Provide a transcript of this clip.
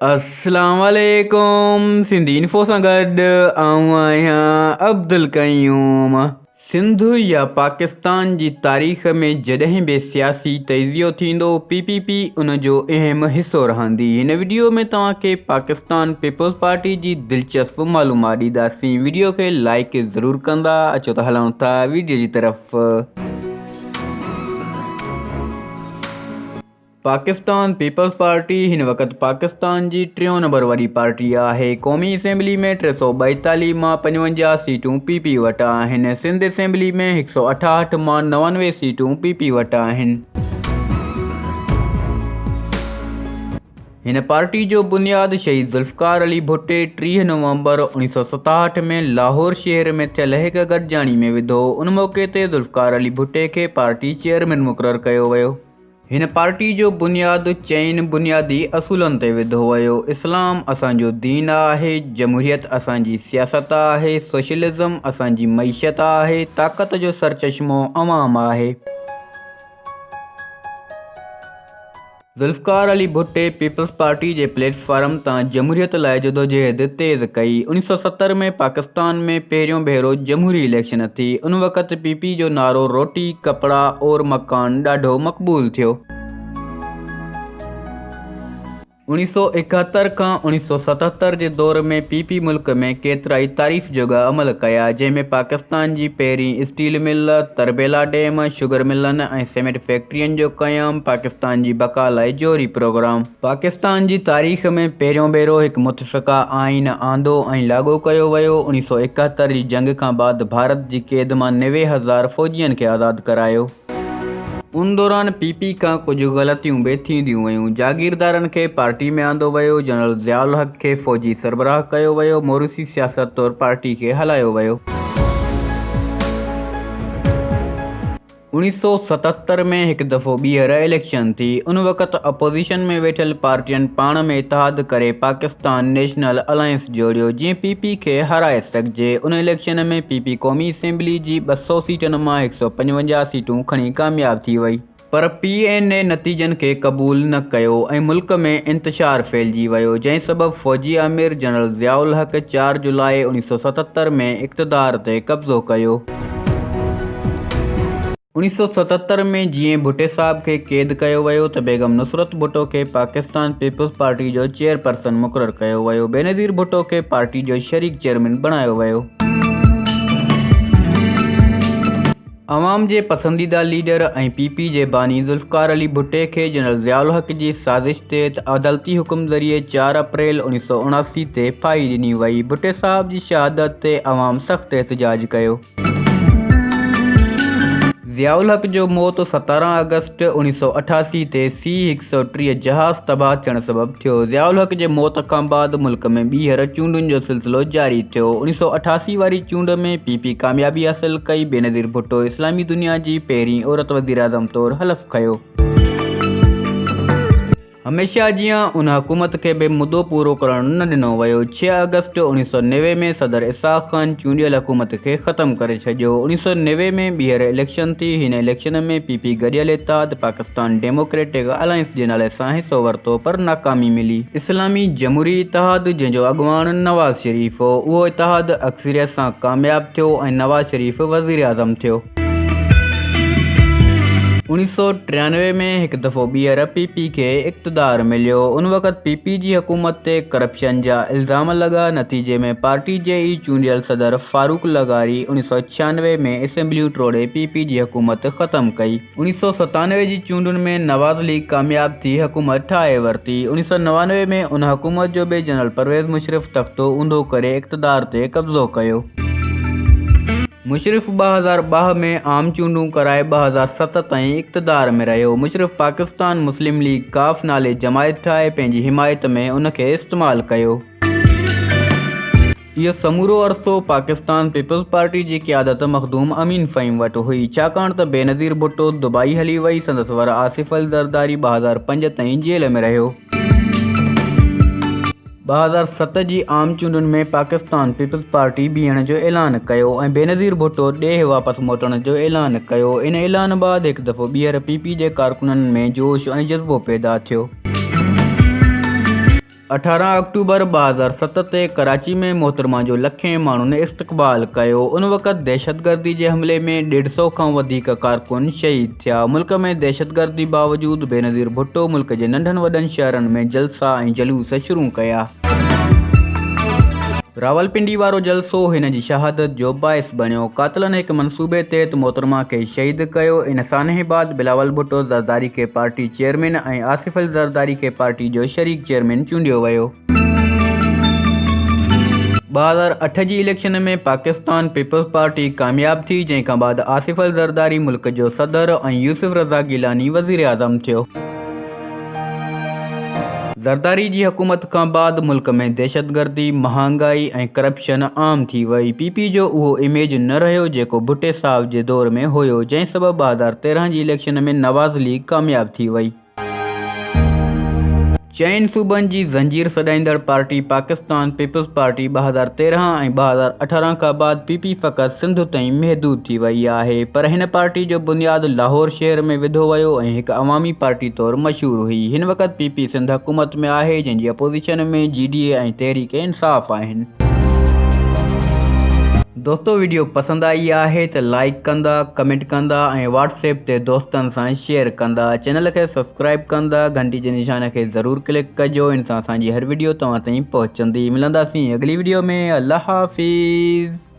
अस्सलाम वालेकुम। सिंधी इन्फो सां गॾु आऊं आहियां अब्दुल क़यूम। सिंध या पाकिस्तान जी तारीख़ में जॾहिं बि सियासी तजियो थींदो PPP उन जो अहम हिसो रहंदी। हिन वीडियो में तव्हांखे पाकिस्तान पीपल्स पार्टी जी दिलचस्प मालूमात ॾींदासीं। वीडियो खे लाइक ज़रूरु कंदा। अचो त हलूं था वीडियो जी तरफ़। पाकिस्तान पीपल्स पार्टी हिन वक़्तु पाकिस्तान जी 3 नंबर वारी पार्टी आहे। क़ौमी असेंबली में 342 मां 55 सीटूं PP वटि आहिनि। सिंध असेंबली में 168 मां 99 सीटूं PP वटि आहिनि। हिन पार्टी जो बुनियादु शहीद ज़ुल्फ़िकार अली भुट्टे 30 नवंबर 1967 में लाहौर शहर में थियल हिक गॾिजाणी में विधो। उन मौक़े ते ज़ुल्फ़िकार अली भुट्टे खे पार्टी चेयरमैन मुक़ररु कयो वियो। हिन पार्टी जो बुनियादु चइनि बुनियादी असूलनि ते विधो वियो। इस्लाम असांजो दीन आहे, जमहूरियत असांजी सियासत आहे, सोशलिज़म असांजी मईशत आहे, ताक़त जो सरचश्मो अवाम आहे। ज़ुल्फ़िकार अली भुट्टे पीपल्स पार्टी जे प्लेटफॉर्म तां जमहूरियत लाइ जदोजहद तेज़ कई। 1970 में पाकिस्तान में पहिरियों भेरो जमहूरी इलेक्शन थी। उन वक़्तु PP जो नारो रोटी कपड़ा और मकान ॾाढो मक़बूल थियो। 1971 खां 1977 जे दौर में PP मुल्क में केतिराई तारीफ़ जोगा अमल कया, जंहिंमें पाकिस्तान जी पहिरीं steel mill, Tarbela dam, sugar मिलनि ऐं सीमेंट फैक्ट्रियुनि जो क़याम, पाकिस्तान जी बका लाइ जोरी प्रोग्राम। पाकिस्तान जी तारीख़ में पहिरियों भेरो हिकु मुतफ़िक़ा आइन आंदो ऐं लाॻू कयो वियो। 1971 जी जंग खां बाद भारत जी क़ैद मां 90,000 फ़ौजियुनि खे आज़ादु करायो। उन दौरान PP खां कुझु ग़लतियूं बि थींदियूं वयूं। जागीरदारनि खे पार्टी में आंदो वियो। जनरल ज़ियाउल हक़ खे फ़ौजी सरबराह कयो वियो। मोरूसी सियासत तौरु पार्टी खे हलायो वियो। 1977 में हिकु दफ़ो ॿीहर इलेक्शन थी। उन वक़्तु अपोज़िशन में वेठल पार्टियुनि पाण में इतिहाद करे पाकिस्तान नेशनल अलायंस जोड़ियो, जीअं PP खे हाराए सघिजे। उन इलेक्शन में PP क़ौमी असेंबली जी 200 सीटनि मां 155 सीटूं खणी कामयाब थी वई। पर PNA नतीजनि खे क़बूल न कयो ऐं मुल्क में इंतशार फैलिजी वियो, जंहिं सबबु फ़ौजी आमिर जनरल ज़ियाउल हक़ 4 जुलाई 1977 में इक़्तिदार ते कब्ज़ो कयो। 1977 में जीअं भुट्टे साहब खे क़ैद कयो वियो त बेगम नुसरत भुट्टो खे पाकिस्तान पीपल्स पार्टी जो चेयरपर्सन मुक़ररु कयो वियो। बेनज़ीर भुट्टो खे पार्टी जो शरीक चेयरमैन बणायो वियो। अवाम जे पसंदीदा लीडर ऐं PP जे बानी ज़ुल्फ़िकार अली भुट्टे खे जनरल ज़ियाउल हक़ जी साज़िश तहत अदालती हुकुम ज़रिए 4 अप्रैल 1979 ते फाही ॾिनी वई। भुट्टे साहब जी शहादत ते अवाम सख़्तु एहतजाज कयो। ज़ियाउल हक़ जो मौत 17 अगस्त 1988 ते C-130 जहाज़ तबाह थियण सबबु थियो। ज़ियाउल हक़ जे मौत खां बाद मुल्क में ॿीहर चूंडुनि जो सिलसिलो जारी थियो। 1988 वारी चूंड में PP कामयाबी हासिल कई। बेनज़ीर भुट्टो इस्लामी दुनिया जी पहिरीं औरत वज़ीर आज़म तौरु हलफ़ खयो। हमेशह जीअं उन हुकूमत खे बि मुदो पूरो करणु न ॾिनो वियो। 6 अगस्त 1990 में सदर इसाक़ ख़ान चूंडियल हुकूमत खे ख़तमु करे छॾियो। 1990 में ॿीहर इलेक्शन थी। हिन इलेक्शन में PP गॾियल इत्तेहाद पाकिस्तान डेमोक्रेटिक अलायंस जे नाले सां हिसो वरितो, पर नाकामी मिली। इस्लामी जमहूरी इत्तेहाद, जंहिंजो अॻुवान नवाज़ शरीफ़ हो, उहो इत्तेहाद अक्सरियत सां कामयाबु थियो ऐं नवाज़ शरीफ़ वज़ीर आज़म थियो। 1993 में हिकु दफ़ो ॿीहर PP खे इक़्तिदार मिलियो। उन वक़्तु PP जी हुकूमत ते करप्शन जा इल्ज़ाम लॻा। नतीजे में पार्टी जे ई चूंडियल सदर फारूक लगारी 1996 में असेंबलियूं टोड़े PP जी हुकूमत ख़तमु कई। 1997 जी चूंडुनि में नवाज़ लीग कामयाबु थी हुकूमत ठाहे वरिती। 1999 में उन हुकूमत जो बि जनरल परवेज़ मुशर्रफ तख़्तो ऊंधो करे इक़्तिदार ते कब्ज़ो कयो। मुशर्रफ 2002 में आम चूंडूं कराए 2007 ताईं इक़्तिदार में रहियो। मुशर्रफ पाकिस्तान मुस्लिम लीग काफ़ नाले जमायत ठाहे पंहिंजी हिमायत में उन खे इस्तेमालु कयो। इहो समूरो अरसो पाकिस्तान पीपल्स पार्टी जी क़यादत मखदूम अमीन फ़हीम वटि हुई, छाकाणि त बेनज़ीर भुट्टो दुबई हली वई। संदसि वर आसिफ़ अल ज़रदारी 2005 ताईं जेल में रहियो। 2007 जी आम चूंडुनि में पाकिस्तान पीपल्स पार्टी बीहण जो ऐलान कयो ऐं बेनज़ीर भुट्टो ॾेह वापसि मोटण जो ऐलान कयो। इन ऐलान बैदि हिकु दफ़ो ॿीहर PP जे कारकुननि में जोश ऐं जज़्बो पैदा थियो। 18 अक्टूबर 2007 ते कराची में मोहतरमा जो लखें माण्हुनि इस्तक़बाल कयो। उन वक़्तु दहशतगर्दी जे हमले में 150 खां वधीक कारकुन शहीद थिया। मुल्क में दहशतगर्दी बावजूदु बेनज़ीर भुट्टो मुल्क जे नंढनि वॾनि शहरनि में जलसा ऐं जलूस शुरू कया। रावलपिंडी वारो जलसो हिन जी शहादत जो बाइस बणियो। कातिलनि हिकु मंसूबे तहत मोहतरमा खे शहीद कयो। इन सानहे बाद बिलावल भुट्टो ज़रदारी खे पार्टी चेयरमैन ऐं आसिफ अल ज़रदारी खे पार्टी जो शरीक चेयरमैन चूंडियो वियो। 2008 जी इलेक्शन में पाकिस्तान पीपल्स पार्टी कामयाब थी, जंहिंखां बाद आसिफ अल ज़रदारी मुल्क जो सदर ऐं यूसुफ रज़ा गिलानी वज़ीर आज़म थियो। ज़रदारी जी हुकूमत खां बाद मुल्क में दहशतगर्दी, महांगाई ऐं करप्शन आम थी वई। पीपी जो उहो इमेज न रहियो जेको भुट्टे साहब जे दौर में हुयो, जंहिं सबबि 2013 जी इलेक्शन में नवाज़ लीग कामयाब थी वई। चइनि सूबनि जी ज़ंजीर सॾाईंदड़ पार्टी पाकिस्तान पीपल्स पार्टी 2013 ऐं 2018 खां बाद पीपी फ़क़ति सिंध ताईं महदूद थी वई आहे, पर हिन पार्टी जो बुनियादु लाहौर शहर में विधो वियो ऐं हिकु अवामी पार्टी तौरु मशहूरु हुई। हिन वक़्तु पीपी सिंध हुकूमत में आहे, जंहिंजी अपोज़िशन में GDA ऐं तहरीक इंसाफ़ आहिनि। दोस्तो, वीडियो पसंदि आई आहे त लाइक कंदा, कमेंट कंदा ऐं व्हाट्सएप ते दोस्तनि सां शेयर कंदा। चैनल खे सब्सक्राइब कंदा, घंटी जे निशान खे ज़रूरु क्लिक कजो। इन सां असांजी हर वीडियो तव्हां ताईं पहुचंदी। मिलंदासीं अगली वीडियो में। अल्लाह हाफ़िज़।